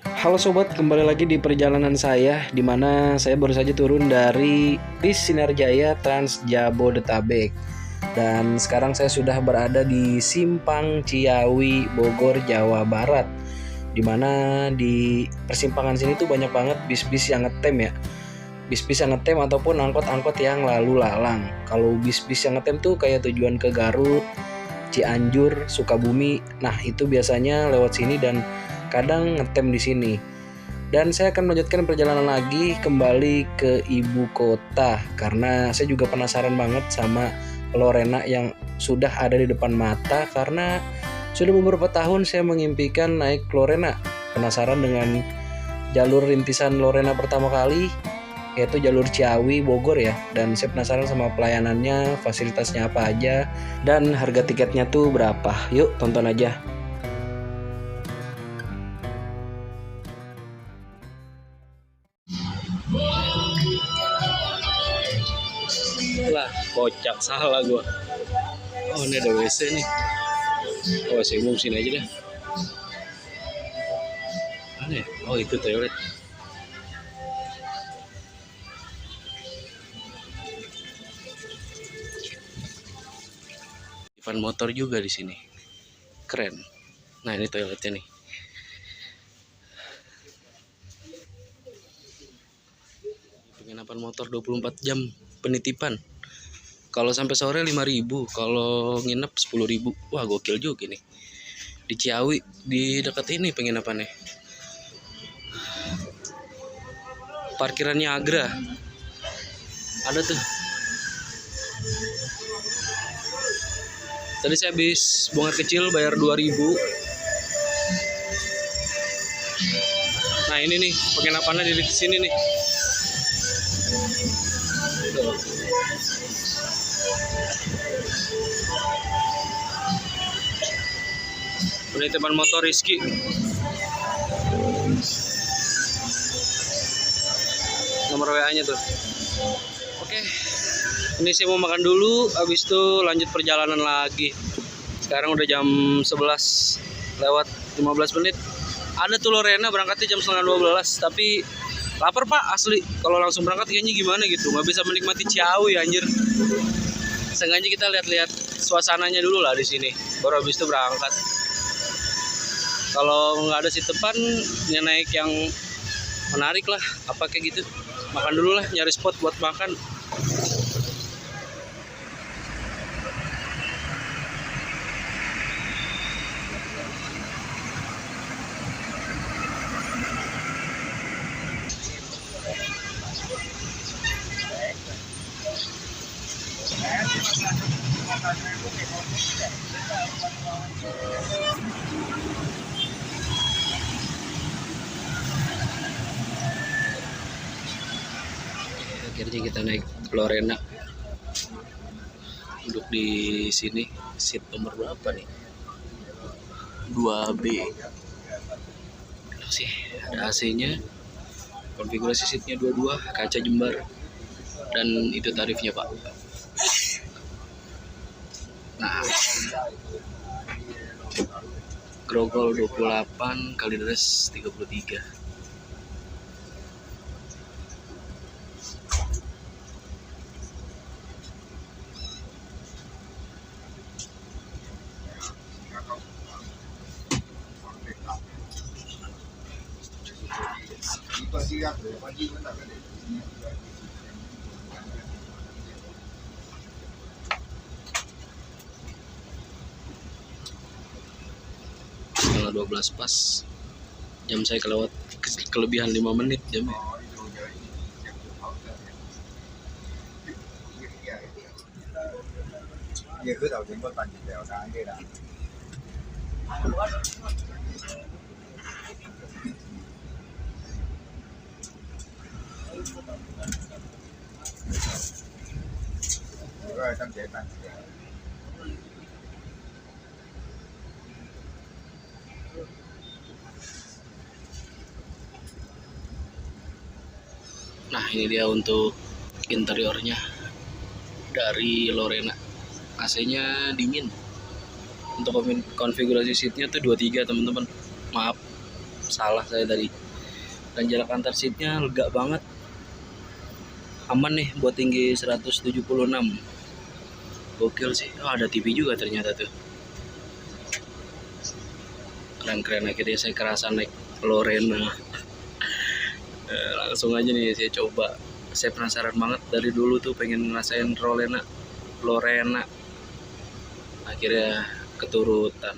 Halo sobat, kembali lagi di perjalanan saya di mana saya baru saja turun dari bis Sinarjaya Trans Jabodetabek. Dan sekarang saya sudah berada di Simpang Ciawi, Bogor, Jawa Barat. Di mana di persimpangan sini tuh banyak banget bis-bis yang ngetem ya. Bis-bis yang ngetem ataupun angkot-angkot yang lalu lalang. Kalau bis-bis yang ngetem tuh kayak tujuan ke Garut, Cianjur, Sukabumi. Nah, itu biasanya lewat sini dan kadang ngetem di sini. Dan saya akan melanjutkan perjalanan lagi kembali ke ibu kota karena saya juga penasaran banget sama Lorena yang sudah ada di depan mata karena sudah beberapa tahun saya mengimpikan naik Lorena. Penasaran dengan jalur rintisan Lorena pertama kali, yaitu jalur Ciawi Bogor ya, dan saya penasaran sama pelayanannya, fasilitasnya apa aja, dan harga tiketnya tuh berapa. Yuk tonton aja. Lah, kocak, salah gua. Oh, ini ada WC nih. Oh, WC umum sini aja deh. Mana ya? Oh, itu toilet. Depan motor juga di sini. Keren. Nah, ini toiletnya nih. Penginapan motor 24 jam penitipan. Kalau sampai sore 5.000, kalau nginep 10.000. Wah, gokil juga nih. Di Ciawi, di dekat ini penginapannya. Parkirannya Agra. Ada tuh. Tadi saya habis bongat kecil bayar 2.000. Nah, ini nih penginapannya di sini nih. Tuh. Penitipan motor Rizky. Nomor WA-nya tuh. Oke. Ini saya mau makan dulu, habis itu lanjut perjalanan lagi. Sekarang udah jam 11 lewat 15 menit. Ada tuh Lorena berangkatnya jam setengah 12, tapi lapar pak asli. Kalau langsung berangkat kayaknya gimana gitu, nggak bisa menikmati Ciawi anjir. Sengaja kita lihat-lihat suasananya dulu lah di sini, baru habis itu berangkat. Kalau nggak ada si depan, ya naik yang menarik lah, apa kayak gitu. Makan dulu lah, nyari spot buat makan. Akhirnya kita naik Lorena. Duduk di sini, seat nomor berapa nih? 2B. Sih, ada AC-nya. Konfigurasi seatnya 22, kaca jembar. Dan itu tarifnya, Pak. Nah, grogol 28 kali deres 33. Tanggal 12 pas. Jam saya kelebihan 5 menit jamnya. Nah, ini dia untuk interiornya dari Lorena. AC-nya dingin. Untuk konfigurasi seatnya tuh 23 teman-teman. Maaf, salah saya tadi. Dan jarak antar seatnya lega banget, aman nih buat tinggi 176. Gokil sih. Oh, ada TV juga ternyata tuh. Keren-keren, akhirnya saya kerasa naik Lorena. Langsung aja nih saya coba. Saya penasaran banget dari dulu tuh pengen ngerasain Lorena. Akhirnya keturutan.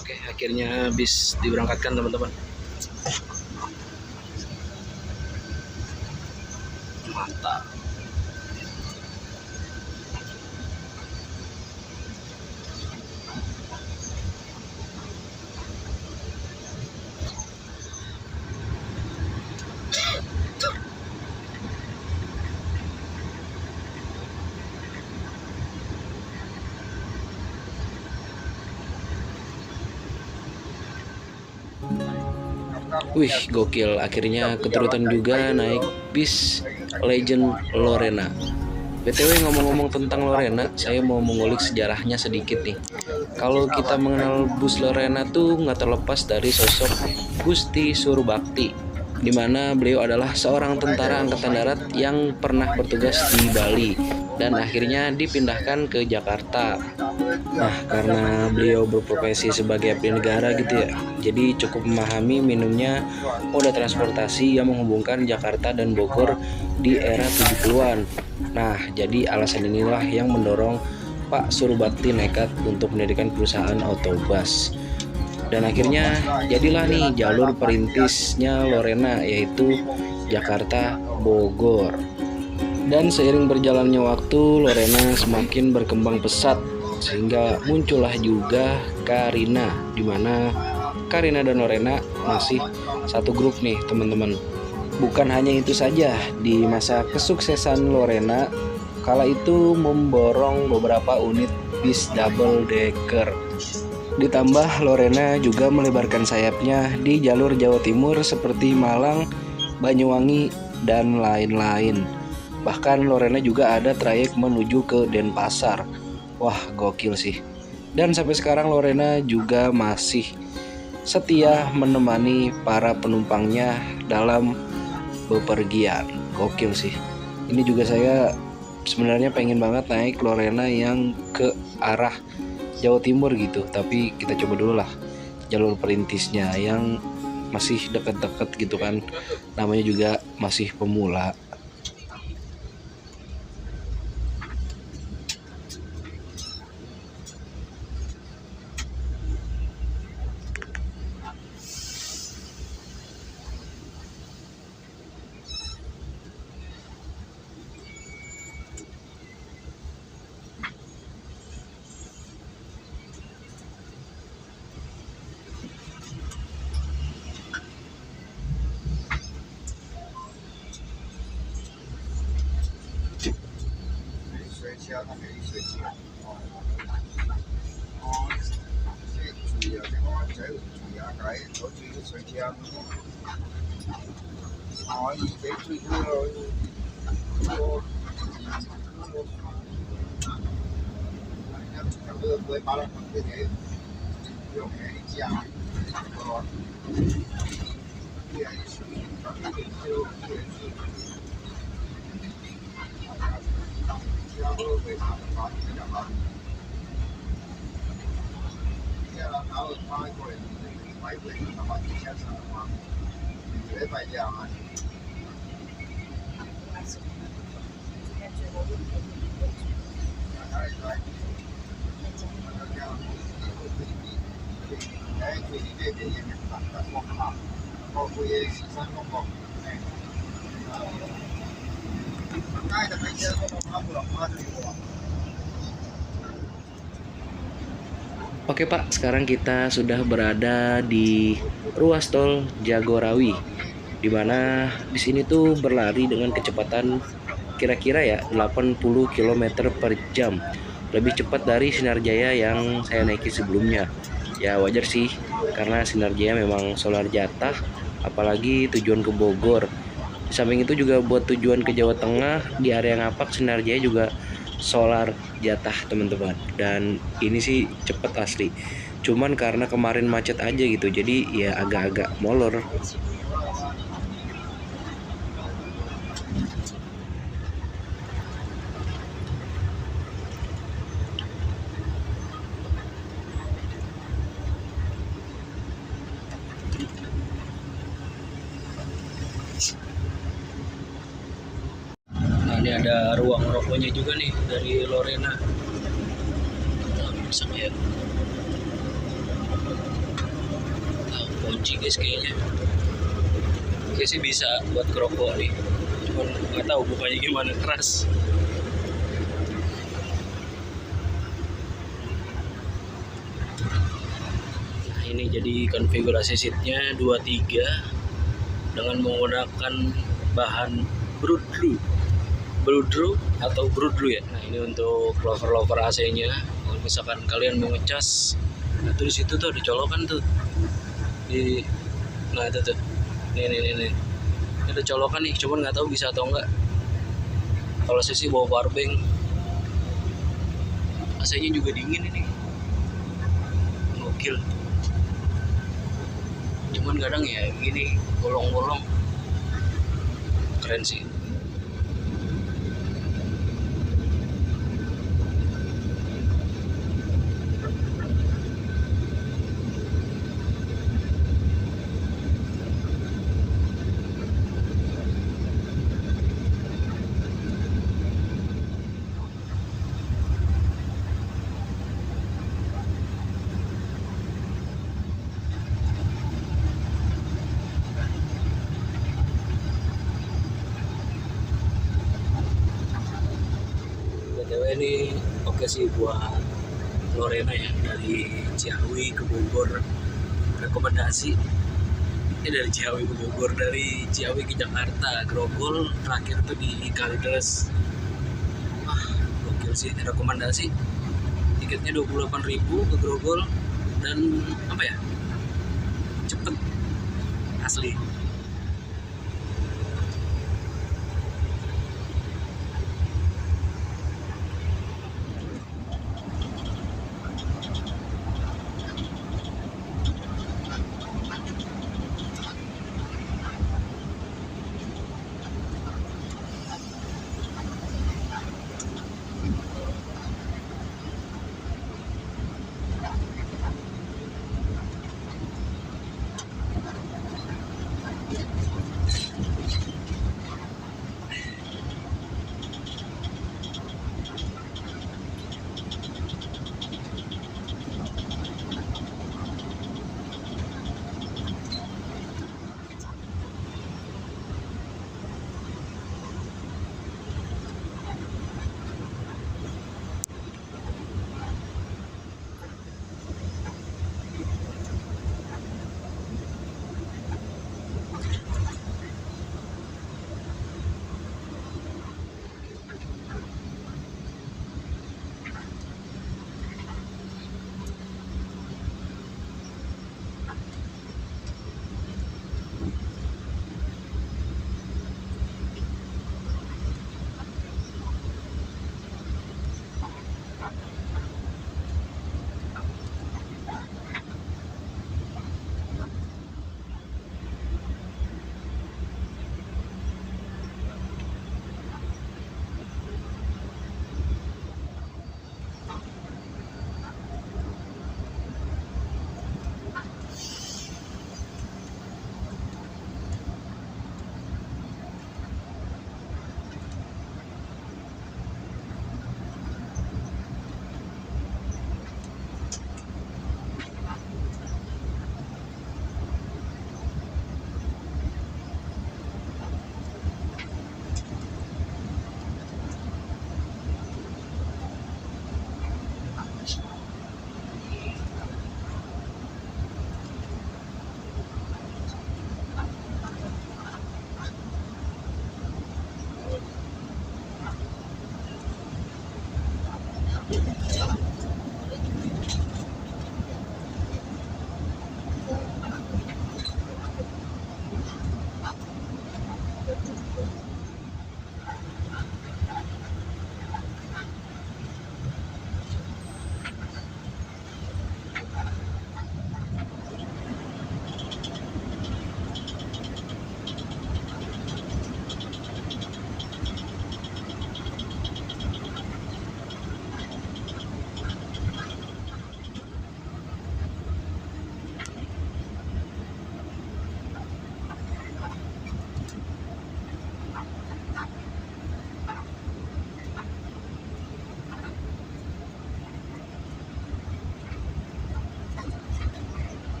Oke, akhirnya bis diberangkatkan teman-teman. Mantap. Wih, gokil. Akhirnya keturutan juga naik bis Legend Lorena. BTW, ngomong-ngomong tentang Lorena, saya mau mengulik sejarahnya sedikit nih. Kalau kita mengenal bus Lorena tuh nggak terlepas dari sosok Gusti Surbakti, di mana beliau adalah seorang tentara angkatan darat yang pernah bertugas di Bali dan akhirnya dipindahkan ke Jakarta. Nah, karena beliau berprofesi sebagai abdi negara gitu ya, jadi cukup memahami minimnya moda transportasi yang menghubungkan Jakarta dan Bogor di era 70-an. Nah, jadi alasan inilah yang mendorong Pak Surbakti nekat untuk mendirikan perusahaan Autobus. Dan akhirnya jadilah nih jalur perintisnya Lorena, yaitu Jakarta Bogor. Dan seiring berjalannya waktu, Lorena semakin berkembang pesat sehingga muncullah juga Karina, di mana Karina dan Lorena masih satu grup nih teman-teman. Bukan hanya itu saja, di masa kesuksesan Lorena kala itu memborong beberapa unit bis double decker. Ditambah Lorena juga melebarkan sayapnya di jalur Jawa Timur seperti Malang, Banyuwangi, dan lain-lain. Bahkan Lorena juga ada trayek menuju ke Denpasar. Wah, gokil sih. Dan sampai sekarang Lorena juga masih setia menemani para penumpangnya dalam bepergian. Gokil sih. Ini juga saya sebenarnya pengen banget naik Lorena yang ke arah Jawa Timur gitu, tapi kita coba dulu lah jalur perintisnya yang masih deket-deket gitu kan, namanya juga masih pemula. Oke Pak, sekarang kita sudah berada di ruas tol Jagorawi, di mana di sini tuh berlari dengan kecepatan kira-kira ya 80 km per jam, lebih cepat dari Sinar Jaya yang saya naiki sebelumnya. Ya wajar sih, karena Sinar Jaya memang solar jatah, apalagi tujuan ke Bogor. Di samping itu juga buat tujuan ke Jawa Tengah di area Ngapak, Sinar Jaya juga solar jatah teman-teman. Dan ini sih cepet asli, cuman karena kemarin macet aja gitu, jadi ya agak-agak molor. Nah, ini ada ruang rokoknya juga nih dari Lorena. Nah, bisa ya. Nah, kunci guys kayaknya. Kayaknya sih bisa buat kerokok nih. Cuman nggak tahu bukanya gimana, keras. Nah, ini jadi konfigurasi seatnya 23 dengan menggunakan bahan Broodroo atau Broodroo ya. Nah, ini untuk lover AC-nya. Kalau misalkan kalian mau ngecas, nah tuh di situ tuh ada colokan tuh. Nah itu tuh. Nih. Ini ada colokan nih, cuman nggak tahu bisa atau enggak. Kalau saya sih bawa powerbank. AC-nya juga dingin ini. Gokil. Cuman kadang ya gini, bolong-bolong. Keren sih. BTW ini oke sih buat Lorena ya, dari Ciawi ke Bogor. Rekomendasi ini dari Ciawi ke Bogor, dari Ciawi ke Jakarta, Grogol, terakhir tuh di Kalideres. Wah, gokil sih. Rekomendasi tiketnya 28.000 ke Grogol, dan apa ya, cepet asli.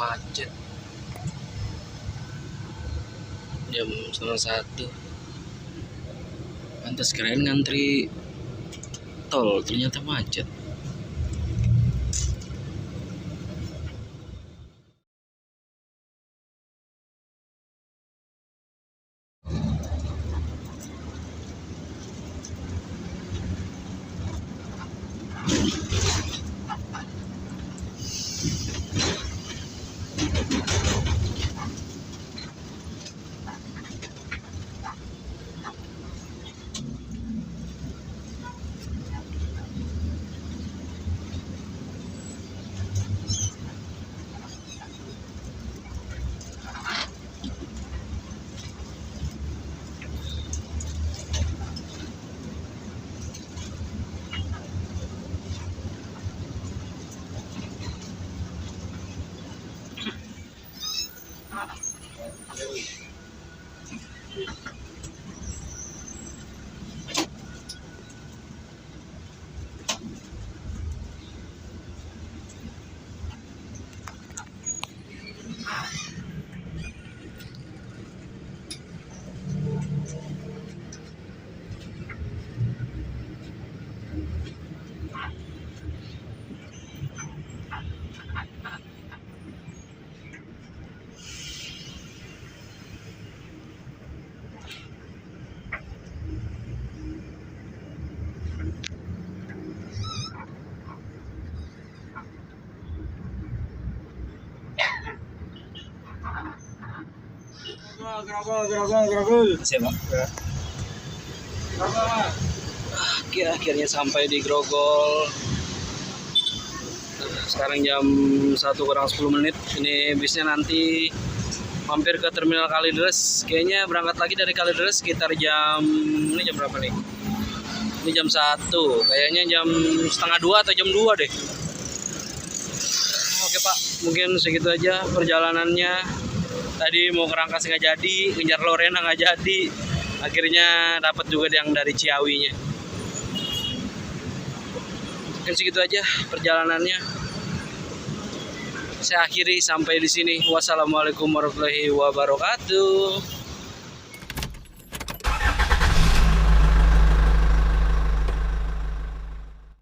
macet. Jam 1:30. Pantas keren ngantri tol, ternyata macet. Masih Pak? Akhirnya sampai di Grogol. Sekarang jam 1:10. Ini bisnya nanti mampir ke terminal Kalideres. Kayaknya berangkat lagi dari Kalideres sekitar ini jam berapa nih? Ini jam 1. Kayaknya jam 1:30 atau jam 2 deh. Oke Pak, mungkin segitu aja perjalanannya. Tadi mau ke Rangkas nggak jadi, ngejar Lorena nggak jadi. Akhirnya dapat juga yang dari Ciawinya. Mungkin segitu aja perjalanannya. Saya akhiri sampai di sini. Wassalamualaikum warahmatullahi wabarakatuh.